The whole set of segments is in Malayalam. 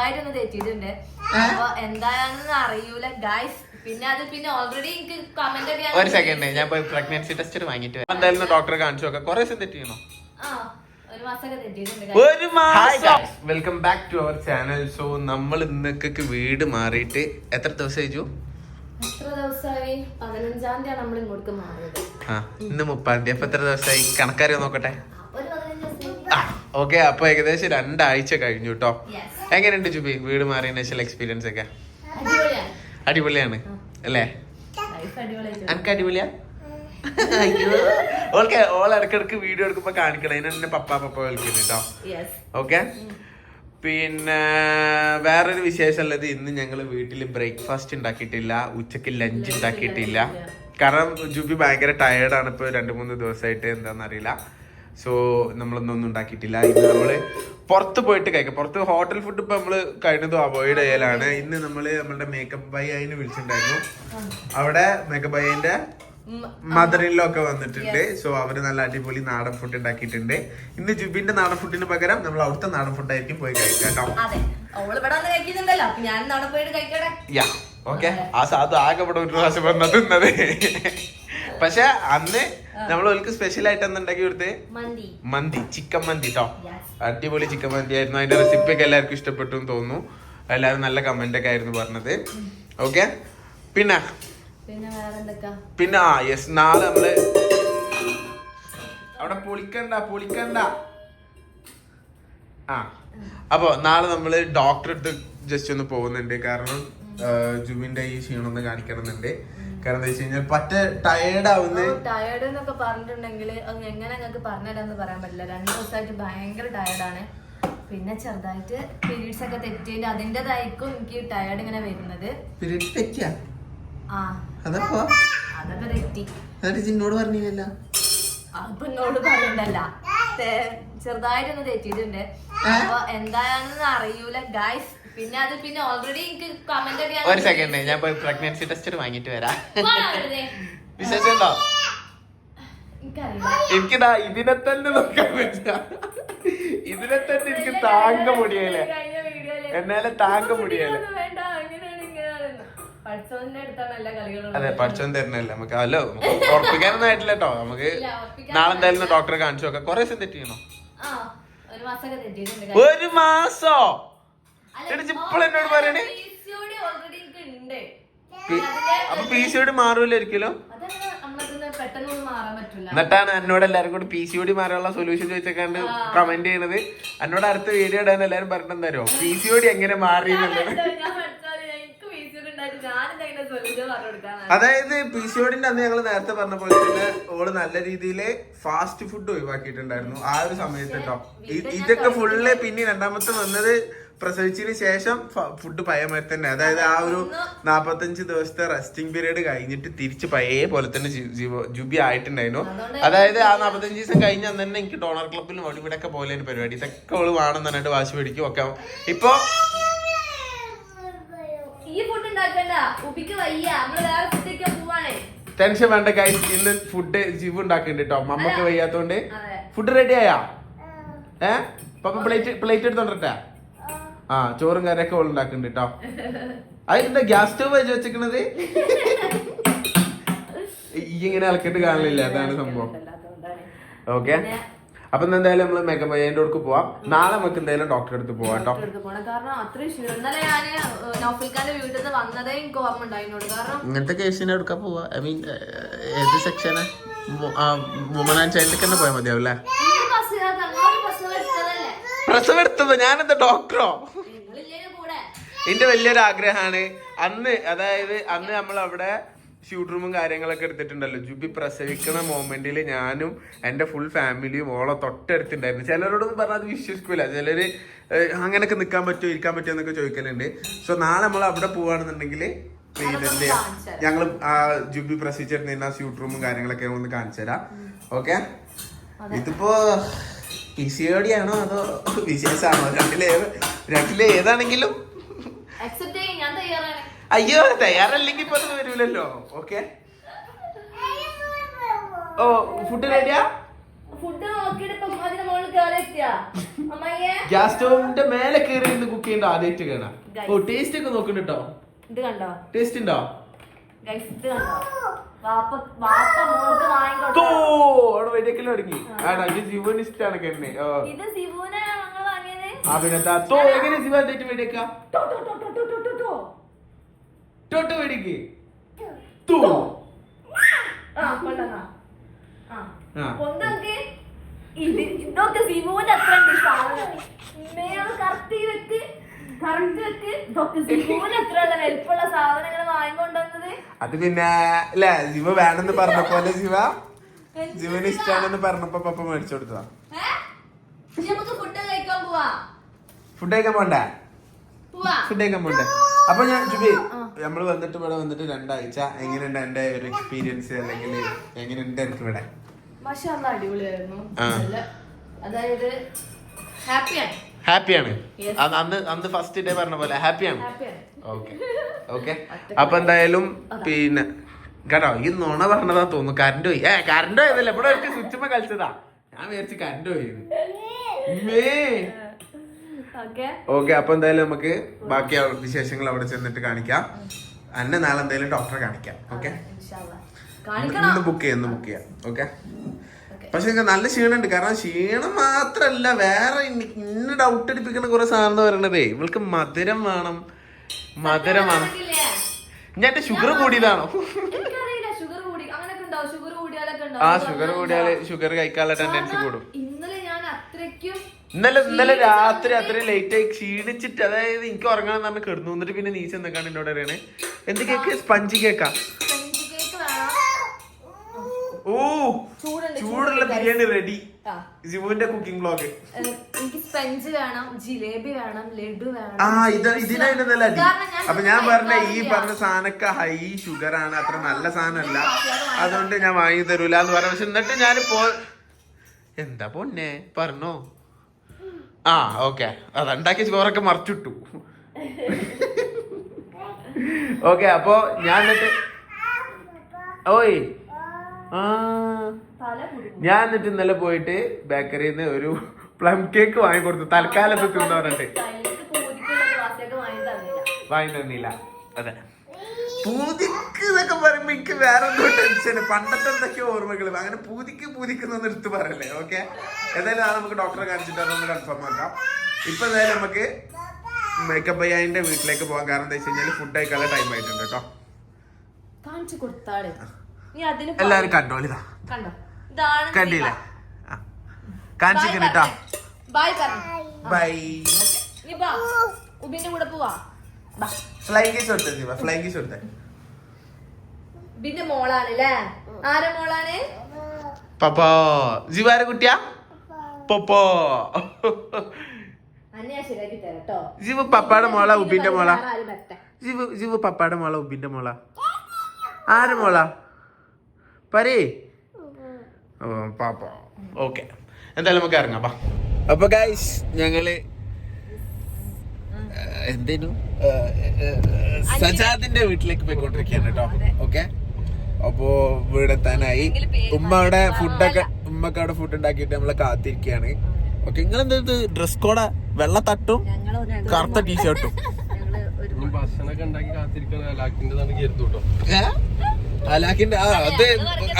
ചെറുതായിട്ടൊന്ന് തെറ്റിയിട്ടുണ്ട്. അപ്പൊ എന്താണെന്ന് അറിയൂല ഗൈസ്. പിന്നെ ഓൾറെഡി എനിക്ക് കമന്റ് ഒക്കെ ഒരു സെക്കൻഡ് ഞാൻ പോയി പ്രഗ്നൻസി ടെസ്റ്റ് വാങ്ങിട്ട് എന്തായാലും ഡോക്ടറെ കാണിച്ചു നോക്കാം. കുറെ ദിവസം തെറ്റിയണോ? ഒരു മാസം. Welcome back to our channel. So നമ്മൾ ഇന്നൊക്കെ വീട് മാറിയിട്ട് എത്ര ദിവസം ഇന്ന് 30-ാം തീയതി. അപ്പൊ എത്ര ദിവസമായി കണക്കാരോ നോക്കട്ടെ. ഓക്കെ, അപ്പൊ ഏകദേശം 2 ആഴ്ച കഴിഞ്ഞു കേട്ടോ. എങ്ങനെയുണ്ട് ജുബി വീട് മാറിയ ഇനീഷ്യൽ എക്സ്പീരിയൻസ് ഒക്കെ? അടിപൊളിയാണ് അല്ലേ? എനിക്ക് അടിപൊളിയാ. അയ്യോ, ഓക്കെ. ഓൾ ഇടക്കിടക്ക് വീഡിയോ എടുക്കുമ്പോ കാണിക്കണം. അതിനെ പപ്പ വിളിക്കുന്നു കേട്ടോ. ഓക്കെ, പിന്നെ വേറൊരു വിശേഷം ഉള്ളത്, ഇന്ന് ഞങ്ങള് വീട്ടില് ബ്രേക്ക്ഫാസ്റ്റ് ഉണ്ടാക്കിയിട്ടില്ല, ഉച്ചക്ക് ലഞ്ച് ഉണ്ടാക്കിയിട്ടില്ല. കാരണം ജുബി ഭയങ്കര ടയേർഡാണ് ഇപ്പൊ 2-3 ദിവസമായിട്ട്, എന്താണെന്നറിയില്ല. സോ നമ്മളൊന്നും ഉണ്ടാക്കിയിട്ടില്ല. ഇന്ന് നമ്മള് പുറത്ത് പോയിട്ട് കഴിക്കാം. പുറത്ത് ഹോട്ടൽ ഫുഡ് ഇപ്പൊ നമ്മള് കഴിഞ്ഞതും അവോയ്ഡ് ചെയ്യലാണ്. ഇന്ന് നമ്മളുടെ മേക്കപ്പ് ബൈ അതിന് വിളിച്ചിട്ടുണ്ടായിരുന്നു. അവിടെ മേക്കപ്പ് ബൈന്റെ മദറിലോ ഒക്കെ വന്നിട്ടുണ്ട്. സോ അവര് നല്ല അടിപൊളി നാടൻ ഫുഡ് ഉണ്ടാക്കിയിട്ടുണ്ട്. ഇന്ന് ജുബിന്റെ നാടൻ ഫുഡിന് പകരം നമ്മൾ അവിടുത്തെ നാടൻ ഫുഡായിരിക്കും പോയി കഴിക്കാം. ഓക്കെ, ആ സാധു ആകെ ഇവിടെ ഒരു പ്രാവശ്യം വന്നത് തിന്നത്. പക്ഷെ അന്ന് നമ്മൾ ഓൾക്ക് സ്പെഷ്യൽ ആയിട്ട് എന്തുണ്ടാക്കി കൊടുത്ത് മന്തി, ചിക്കൻ മന്തി കേട്ടോ. അടിപൊളി ചിക്കൻ മന്തി ആയിരുന്നു. അതിന്റെ റെസിപ്പി ഒക്കെ എല്ലാവർക്കും ഇഷ്ടപ്പെട്ടു എന്ന് തോന്നുന്നു. എല്ലാവരും നല്ല കമന്റ് ഒക്കെ ആയിരുന്നു പറഞ്ഞത്. ഓക്കെ, പിന്നെ യെസ്, നാളെ നമ്മള് അവിടെ പൊളിക്കണ്ട. അപ്പൊ നാളെ നമ്മള് ഡോക്ടറെ അടുത്ത് ജസ്റ്റ് ഒന്ന് പോകുന്നുണ്ട്. കാരണം ജുബിന്റെ ഈ ക്ഷീണം ഒന്ന് കാണിക്കണമെന്നുണ്ട്. കാരണം എന്താ വെച്ച് കഴിഞ്ഞാൽ ടയേർഡ് എന്നൊക്കെ പറഞ്ഞിട്ടുണ്ടെങ്കിൽ എങ്ങനെ ഞങ്ങൾക്ക് പറഞ്ഞുതരാന്ന് പറയാൻ പറ്റില്ല. 2 ദിവസമായിട്ട് ഭയങ്കര ടയേർഡാണ്. പിന്നെ ചെറുതായിട്ട് പീരീഡ്സ് ഒക്കെ തെറ്റിയിട്ട് അതിൻ്റെതായിരിക്കും എനിക്ക് ടയേർഡ് ഇങ്ങനെ വരുന്നത്. അതൊക്കെ തെറ്റി. എന്നോട് പറഞ്ഞില്ലല്ലോ. അപ്പൊ എന്നോട് പറയണ്ടല്ല, ചെറുതായിട്ടൊന്ന് തെറ്റിയിട്ടുണ്ട്. അപ്പൊ എന്താണെന്ന് അറിയൂല ഗൈസ്. പിന്നെ ഓൾറെഡി എനിക്ക് കമന്റ് ഒക്കെ. ഒരു സെക്കൻഡ് ഞാൻ പോയി പ്രഗ്നൻസി ടെസ്റ്റ് വാങ്ങിട്ട് വരാം. വിശേഷം ഉണ്ടോ? എനിക്കിതാ ഇതിനെ തന്നെ നോക്കാൻ പറ്റില്ല. ഇതിനെ തന്നെ എനിക്ക് താങ്ക മുടിയല്ലേ, എന്നാലും താങ്ക മുടിയല്ലേ. അതെ, പഠിച്ചോൻ തരണല്ലേ നമുക്ക്. അല്ലോ ഉറപ്പിക്കാനൊന്നും ആയിട്ടില്ല കേട്ടോ. നമുക്ക് നാളെ എന്തായാലും ഡോക്ടറെ കാണിച്ചു നോക്കാം. കുറെ ദിവസം തെറ്റിയണോ? ഒരു മാസോ? ഇപ്പോഴെന്നോട് പറയണേ. അപ്പൊ PCOD മാറൂല ഒരിക്കലും? എന്നിട്ടാണ് എന്നോട് എല്ലാരും കൂടി PCOD മാറാനുള്ള സൊല്യൂഷൻ ചോദിച്ചേക്കാണ്ട് കമന്റ് ചെയ്യണത്. എന്നോട് അടുത്ത വീഡിയോ ഇടാൻ എല്ലാരും പറഞ്ഞിട്ടും തരുമോ PCOD എങ്ങനെ മാറി എന്നുള്ളത്. അതായത് PCODന്റെ അന്ന് ഞങ്ങൾ നേരത്തെ പറഞ്ഞ പോലെ തന്നെ ഓള് നല്ല രീതിയില് ഫാസ്റ്റ് ഫുഡ് ഒഴിവാക്കിയിട്ടുണ്ടായിരുന്നു ആ ഒരു സമയത്ത് കേട്ടോ. ഇതൊക്കെ ഫുള്ള് പിന്നെ രണ്ടാമത്തെ വന്നത് പ്രസവിച്ചതിന് ശേഷം ഫുഡ് പഴയമാതിരി തന്നെ. അതായത് ആ ഒരു 45 ദിവസത്തെ റെസ്റ്റിംഗ് പീരീഡ് കഴിഞ്ഞിട്ട് തിരിച്ച് പഴയ പോലെ തന്നെ ജുബി ആയിട്ടുണ്ടായിരുന്നു. അതായത് ആ 45 ദിവസം കഴിഞ്ഞ അന്ന് തന്നെ എനിക്ക് ഡോണർ ക്ലബിലും ഇവിടെ ഒക്കെ പോലെ പരിപാടി ഇതൊക്കെ ഓള് വേണം എന്നിട്ട് വാശി പിടിക്കും ഒക്കെ. ഇപ്പൊ ടെൻഷൻ വേണ്ട ഗൈസ്, ഇന്ന് ഫുഡ് ജിവ് ഉണ്ടാക്കുന്നുണ്ട് കേട്ടോ. മമ്മക്ക് വയ്യാത്തോണ്ട് ഫുഡ് റെഡി ആയാ? പപ്പ പ്ലേറ്റ് എടുത്തോണ്ടിട്ടാ? ചോറും കറിയൊക്കെ ഓൾ ഉണ്ടാക്കുന്നുണ്ട് കേട്ടോ. അതെന്താ ഗ്യാസ് സ്റ്റവ് വെച്ചേക്കണത്? ഈ ഇങ്ങനെ ഇളക്കിട്ട് കാണില്ല, അതാണ് സംഭവം. ഓക്കെ, അപ്പൊ എന്തായാലും നമ്മള് മേക്കപ്പ് അതിന്റെ അടുത്ത് പോവാം. നാളെ നമുക്ക് എന്തായാലും ഡോക്ടറെ അടുത്ത് പോവാം കേട്ടോ. ഇങ്ങനത്തെ കേസിനെ എടുക്കാൻ പോവാ. ഐ മീൻ ഏത് സെക്ഷന്? വുമൺ ആൻഡ് ചൈൽഡ് തന്നെ പോയാൽ മതിയാവൂല്ലേ? പ്രസവം എടുത്തത് ഞാനെന്താ ഡോക്ടറോ? എന്റെ വലിയൊരു ആഗ്രഹമാണ്. അന്ന് നമ്മൾ അവിടെ ഷൂട്ട് റൂമും കാര്യങ്ങളൊക്കെ എടുത്തിട്ടുണ്ടല്ലോ. ജുബി പ്രസവിക്കുന്ന മൊമെന്റിൽ ഞാനും എന്റെ ഫുൾ ഫാമിലിയും ഓളെ തൊട്ടടുത്തുണ്ടായിരുന്നു. ചിലരോടൊന്നും പറഞ്ഞാൽ അത് വിശ്വസിക്കൂല. ചിലര് അങ്ങനെയൊക്കെ നിൽക്കാൻ പറ്റുമോ ഇരിക്കാൻ പറ്റുമോ എന്നൊക്കെ ചോദിക്കലുണ്ട്. സോ നാളെ നമ്മൾ അവിടെ പോവാണെന്നുണ്ടെങ്കിൽ പിന്നെ ഞങ്ങള് ജുബി പ്രസവിച്ചിരുന്ന ഷൂട്ട് റൂമും കാര്യങ്ങളൊക്കെ ഒന്ന് കാണിച്ചു തരാം. ഓക്കെ, ഇതിപ്പോ PCOD ആണോ അതോ വിശേഷമാണോ? രണ്ടിലെ ഏതാണെങ്കിലും അയ്യോ തയ്യാറല്ലെങ്കിൽ ഇപ്പൊ അത് വരൂലല്ലോ. ഓക്കെ, ഓ ഫുഡ് റെഡിയാ? ഫുഡ് നോക്കിയിട്ട് ഇപ്പൊ അതിന്റെ മുകളിൽ കയറി എത്തിയാ അമ്മയ്യേ. ഗ്യാസ് സ്റ്റോവിന്റെ മേലെ കയറി ഇരുന്ന് കുക്ക് ചെയ്യേണ്ട ആദ്യമായിട്ട് കാണാം. ഓ ടേസ്റ്റ് ഒക്കെ നോക്കണ്ടോ? ഇത് കണ്ടോ? ടേസ്റ്റ് ഉണ്ടോ? ഗൈസ് ഇത് കണ്ടോ? വാപ്പ മോൾക്ക് വാങ്ങിക്കോട്ടെ. അവിടെ വെടിക്കൽ തുടങ്ങി. ഇത് ജീവന് ഇഷ്ടമാണ് കെണ്ണെ. ഇത് സിബുവിനെ ഞങ്ങൾ വാങ്ങിയത്. അഭിനന്ദോ എങ്ങനെ ശിവ തെറ്റ് വെടിക്ക ടോട്ടോ വെടിക്ക് തൂ ഇതൊക്കെ സിബുവിന്റെ അത്ര ഉണ്ട് സാധനം. കറക്റ്റ് വെക്ക് കറക്റ്റ് വെക്ക്. ഇതൊക്കെ സിബുവിന് എത്ര ഉള്ള വലിപ്പുള്ള സാധനങ്ങൾ വാങ്ങിക്കൊണ്ടുവന്നത്. അത് പിന്നെ അല്ലേ ശിവ വേണമെന്ന് പറഞ്ഞപ്പോലെ ശിവന് ഇഷ്ടമാണെന്ന് പറഞ്ഞപ്പോ പപ്പ മേടിച്ചു കൊടുത്തതാ. നമുക്ക് ഫുഡ് കഴിക്കാൻ പോവാ. ഫുഡ് കഴിക്കാൻ പോണ്ടേ? ഫുഡ് കഴിക്കാൻ പോണ്ടേ? അപ്പൊ ഞാൻ ജുബി നമ്മള് വന്നിട്ട് ഇവിടെ വന്നിട്ട് 2 ആഴ്ച എങ്ങനെയുണ്ട് എന്റെ ഒരു എക്സ്പീരിയൻസ് അല്ലെങ്കിൽ എങ്ങനെയുണ്ട് എനിക്ക് ഇവിടെ? മാഷാഅല്ലാഹ് അടിപൊളിയായിരുന്നു. അതായത് ഹാപ്പിയാണ്. ഹാപ്പിയാണ്. അന്ന് ഫസ്റ്റ് ഡേ പറഞ്ഞ പോലെ ഹാപ്പിയാണ്. Okay okay. അപ്പൊ എന്തായാലും പിന്നെ കേട്ടോ ഈ നുണ പറഞ്ഞതാ തോന്നുന്നു. കറണ്ട് പോയി. കറണ്ട് പോയതല്ലേ ഇവിടെ ഒരു സ്വിച്ചുമ്മ കളിച്ചതാ. ഞാൻ വിചാരിച്ചു കറണ്ട് പോയി. ഓക്കെ. അപ്പൊ എന്തായാലും നമുക്ക് ബാക്കി വിശേഷങ്ങൾ അവിടെ ചെന്നിട്ട് കാണിക്കാം. അന്നെ നാളെ എന്തായാലും ഡോക്ടറെ കാണിക്കാം. ഓക്കെ ഇന്ന് ബുക്ക് ചെയ്യാം. ഓക്കെ. പക്ഷെ നല്ല ക്ഷീണുണ്ട്. കാരണം ക്ഷീണം മാത്രല്ല വേറെ ഇന്ന് ഡൗട്ട് അടിപ്പിക്കുന്ന കുറെ സാധനം പറയണതേ ഇവൾക്ക് മധുരം വേണം. ഞാൻ ഷുഗർ കൂടിയതാണോ? ആ ഷുഗർ കൂടിയാല് ഷുഗർ കഴിക്കാനുള്ള ടെൻഡൻസി കൂടും. ഇന്നലെ രാത്രി അത്രയും ലേറ്റ് ആയി ക്ഷീണിച്ചിട്ട് അതായത് എനിക്ക് ഉറങ്ങണം എന്ന് പറഞ്ഞ് കിടന്നു. എന്നിട്ട് പിന്നെ നീച്ച് എന്തൊക്കെയാണ് എന്നോട് പറയണേ എന്ത് കേക്ക്? സ്പഞ്ച് കേക്കാ. ഓ ചൂടുള്ള ബിരിയാണി റെഡി. ജിമുവിന്റെ കുക്കിംഗ് വ്ലോഗ്. എനിക്ക് സ്പഞ്ച് വേണം, ജിലേബി വേണം, ലഡു വേണം. ഇതിനായിരുന്നല്ല അടി. അപ്പൊ ഞാൻ പറഞ്ഞ ഈ പറഞ്ഞ സാധനമൊക്കെ ഹൈ ഷുഗർ ആണ്, അത്ര നല്ല സാധനമല്ല, അതുകൊണ്ട് ഞാൻ വാങ്ങി തരൂല എന്ന് പറഞ്ഞു. പക്ഷെ എന്നിട്ട് ഞാനിപ്പോ എന്താ പൊന്നെ പറഞ്ഞോ. ഓക്കെ അതുണ്ടാക്കിയ ചോറൊക്കെ മറിച്ചിട്ടു. ഓക്കെ. അപ്പൊ ഞാൻ എന്നിട്ട് ഞാൻ എന്നിട്ട് ഇന്നലെ പോയിട്ട് ബേക്കറിയിൽ നിന്ന് ഒരു പ്ലം കേക്ക് വാങ്ങിക്കൊടുത്തു. തൽക്കാലത്ത് തിന്നവരുണ്ട്. വാങ്ങി തന്നില്ല. അതെ പൂതിക്ക് എന്നൊക്കെ പറയുമ്പോ എനിക്ക് വേറെ എന്തോ ടെൻഷന്. പണ്ടത്തെ എന്തൊക്കെയോ ഓർമ്മകൾ. അങ്ങനെ പൂതിക്കുന്നൊന്നും എടുത്ത് പറയല്ലേ. ഓക്കെ. ഏതായാലും നമുക്ക് ഡോക്ടറെ കാണിച്ചിട്ട് അതൊന്ന് കൺഫേം ആക്കാം. ഇപ്പൊ എന്തായാലും നമുക്ക് മേക്കപ്പ് അയ്യായിന്റെ വീട്ടിലേക്ക് പോകാൻ. കാരണം എന്താ വെച്ച് കഴിഞ്ഞാൽ ഫുഡ് കഴിക്കാനുള്ള ടൈം ആയിട്ടുണ്ട് കേട്ടോ. എല്ലാരും കണ്ടോളിതാ. കണ്ടില്ല കാണിച്ചിട്ടാ. ബൈ. ഫ്ലൈങ് കിസ് കൊടുത്തേ. ഫ്ലൈങ് കിസ് കൊടുത്തേ. പിന്നെ മോളാണല്ലേ? ആരെ മോളാണ്? പപ്പോ ജിവാര കുട്ടിയാ. പപ്പോ ജിവു പപ്പാടെ മോള ഉബിന്റെ മോള. ജിവു പപ്പാടെ മോള ഉബിന്റെ മോള. ആരെ മോള പറയേ. പാപ്പ. ഓക്കെ എന്തായാലും നമുക്ക് ഇറങ്ങാം. അപ്പൊ ഗൈസ് ഞങ്ങള് എന്തേനു സജാദിന്റെ വീട്ടിലേക്ക് പോയിക്കൊണ്ടിരിക്കുകയാണ് കേട്ടോ. ഓക്കെ. അപ്പോ വീടെത്താനായി. ഉമ്മയുടെ ഉമ്മക്ക് അവിടെ ഫുഡ് ഉണ്ടാക്കിയിട്ട് നമ്മളെ കാത്തിരിക്കുകയാണ്. ഓക്കെ. നിങ്ങളെന്താ ഡ്രസ് കോഡാ? വെള്ള തട്ടും കറുത്ത ടീഷർട്ടും. അലാക്കിന്റെ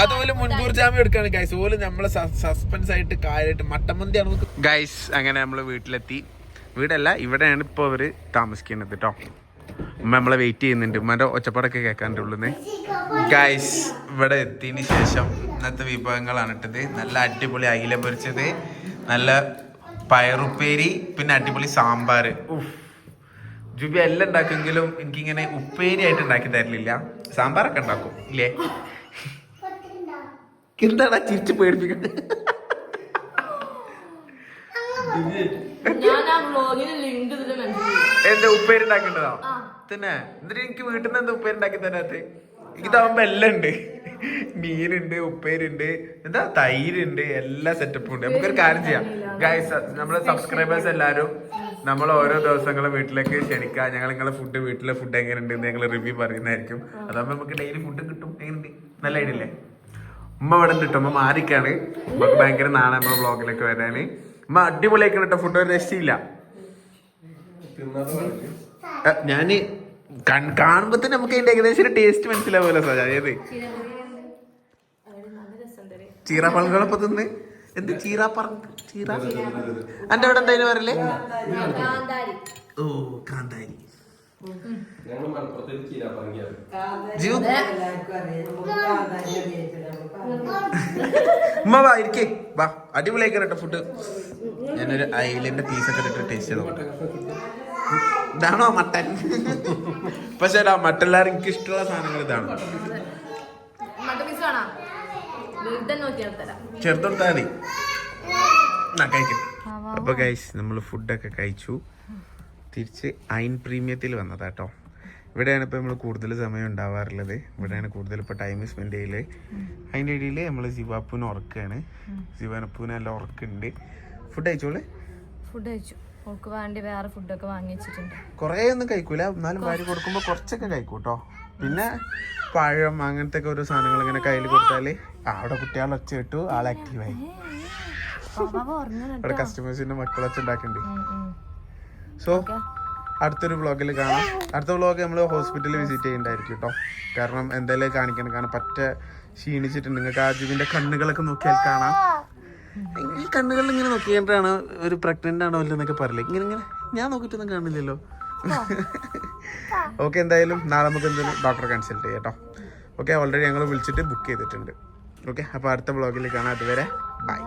അതുപോലെ മുൻകൂർ ജാമ്യം എടുക്കാണ് ഗൈസ്. ഓല് നമ്മളെ സസ്പെൻസ് ആയിട്ട് കാര്യമായിട്ട് മട്ടമന്തിയാണ് ഗൈസ്. അങ്ങനെ നമ്മള് വീട്ടിലെത്തി. വീടല്ല, ഇവിടെയാണ് ഇപ്പൊ അവര് താമസിക്കുന്നത് കേട്ടോ. ഉമ്മ നമ്മളെ വെയിറ്റ് ചെയ്യുന്നുണ്ട്. ഉമ്മന്റെ ഒച്ചപ്പാടൊക്കെ കേൾക്കാൻ്റെ ഉള്ളിന്ന്. ഗൈസ് ഇവിടെ എത്തിയതിന് ശേഷം ഇന്നത്തെ വിഭവങ്ങളാണ് ഇട്ടത്. നല്ല അടിപൊളി അയില പൊരിച്ചത്, നല്ല പയറുപ്പേരി, പിന്നെ അടിപൊളി സാമ്പാർ. ജുബി എല്ലാം ഉണ്ടാക്കുമെങ്കിലും എനിക്കിങ്ങനെ ഉപ്പേരി ആയിട്ട് ഉണ്ടാക്കി തരലില്ല. സാമ്പാറൊക്കെ ഉണ്ടാക്കും ഇല്ലേ? എന്താടാ ചിരിച്ച് പേടിപ്പിക്കുന്നത്? എന്താ ഉപ്പേരി ഉണ്ടാക്കേണ്ടതോ തന്നെ? എന്നിട്ട് എനിക്ക് വീട്ടിൽ നിന്ന് എന്താ ഉപ്പേരി ഉണ്ടാക്കി തരാത്ത? ഇതാവുമ്പോ എല്ലാം ഉണ്ട്. മീനുണ്ട്, ഉപ്പേരുണ്ട്, എന്താ തൈരുണ്ട്, എല്ലാ സെറ്റപ്പും ഉണ്ട്. നമുക്കൊരു കാര്യം ചെയ്യാം ഗൈസ്, നമ്മളെ സബ്സ്ക്രൈബേഴ്സ് എല്ലാവരും നമ്മൾ ഓരോ ദിവസങ്ങളും വീട്ടിലേക്ക് ക്ഷണിക്കാം. ഞങ്ങൾ നിങ്ങളെ വീട്ടിലെ ഫുഡ് എങ്ങനെയുണ്ട് ഞങ്ങൾ റിവ്യൂ പറയുന്നതായിരിക്കും. അതാകുമ്പോൾ നമുക്ക് ഡെയിലി ഫുഡ് കിട്ടും. എങ്ങനെയുണ്ട്? നല്ല ഐഡിയ അല്ലേ? ഉമ്മ ഇവിടെ ഉണ്ട് കേട്ടോ. ഉമ്മ മാറിക്കാണ്. ഉമ്മക്ക് ഭയങ്കര നാളെ നമ്മുടെ വ്ളോഗിലൊക്കെ വരാന്. ഉമ്മ അടിപൊളിയാക്കണം കേട്ടോ. ഫുഡ് ഒരു രക്ഷയില്ല. ഞാന് കാണുമ്പോ തന്നെ നമുക്ക് അതിന്റെ ഏകദേശം ഒരു ടേസ്റ്റ് മനസ്സിലാവുമല്ലോ സാർ. അതായത് ചീറാപ്പളങ്ങളൊപ്പം തിന്ന് എന്ത് ചീറാപ്പറങ്ക് ചീറ എന്റെ അവിടെ എന്തായാലും പറയല്ലേ? ഓ കാന്താരി. ഉമ്മ വാ ഇരിക്കേ വാ. അടിപൊളിയാക്കാൻ കേട്ടോ ഫുഡ്. ഞാനൊരു അയിലിന്റെ പീസൊക്കെ ഇട്ടിട്ട് ടേസ്റ്റ് ചെയ്ത് നോക്കട്ടെ. ഇതാണോ മട്ടൻ? പക്ഷെ മട്ടല്ലാരും എനിക്ക് ഇഷ്ടമുള്ള സാധനങ്ങൾ ഇതാണ്. ചെറുത്തെടുത്താ മതി. കഴിക്കും. അപ്പൊ ഗൈസ് നമ്മള് ഫുഡൊക്കെ കഴിച്ചു. തിരിച്ച് അയിൻ പ്രീമിയത്തിൽ വന്നതാട്ടോ. ഇവിടെയാണ് ഇപ്പോൾ നമ്മൾ കൂടുതൽ സമയം ഉണ്ടാവാറുള്ളത്. ഇവിടെയാണ് കൂടുതൽ ഇപ്പോൾ ടൈം സ്പെൻഡ് ചെയ്യല്. അതിൻ്റെ ഇടയിൽ നമ്മൾ സിവാപ്പൂനെ ഉറക്കാണ്. സിവാനപ്പൂനെ എല്ലാം ഉറക്കുന്നുണ്ട്. ഫുഡ് കഴിച്ചോളെ? ഫുഡ് കഴിച്ചു. ഓൾക്ക് വേണ്ടി വേറെ ഫുഡൊക്കെ വാങ്ങി വെച്ചിട്ടുണ്ട്. കുറേ ഒന്നും കഴിക്കൂല, എന്നാലും വാരി കൊടുക്കുമ്പോൾ കുറച്ചൊക്കെ കഴിക്കും കേട്ടോ. പിന്നെ പഴം അങ്ങനത്തെ ഒക്കെ ഓരോ സാധനങ്ങൾ ഇങ്ങനെ കയ്യിൽ കൊടുത്താൽ അവിടെ കുട്ടികളെ ഒച്ച ഇട്ടു ആൾ ആക്റ്റീവായി. ഇവിടെ കസ്റ്റമേഴ്സിന്റെ മക്കളൊച്ച ഉണ്ടാക്കുന്നുണ്ട്. സോ അടുത്തൊരു വ്ളോഗിൽ കാണാം. അടുത്ത വ്ളോഗ് നമ്മൾ ഹോസ്പിറ്റലിൽ വിസിറ്റ് ചെയ്യണ്ടായിരിക്കും കേട്ടോ. കാരണം എന്തായാലും കാണിക്കണം. കാരണം പറ്റ ക്ഷീണിച്ചിട്ടുണ്ട്. നിങ്ങൾക്ക് ആജുവിന്റെ കണ്ണുകളൊക്കെ നോക്കിയാൽ കാണാം. ഈ കണ്ണുകളിൽ ഇങ്ങനെ നോക്കിയിട്ടാണ് ഒരു പ്രഗ്നന്റ് ആണോ അല്ലെന്നൊക്കെ പറയില്ലേ. ഇങ്ങനെ ഞാൻ നോക്കിയിട്ടൊന്നും കാണില്ലല്ലോ. ഓക്കെ, എന്തായാലും നാളെ നമുക്ക് എന്തായാലും ഡോക്ടറെ കൺസൾട്ട് ചെയ്യാം കേട്ടോ. ഓക്കെ, ഓൾറെഡി ഞങ്ങൾ വിളിച്ചിട്ട് ബുക്ക് ചെയ്തിട്ടുണ്ട്. ഓക്കെ, അപ്പോൾ അടുത്ത വ്ളോഗിൽ കാണാം. അതുവരെ ബൈ.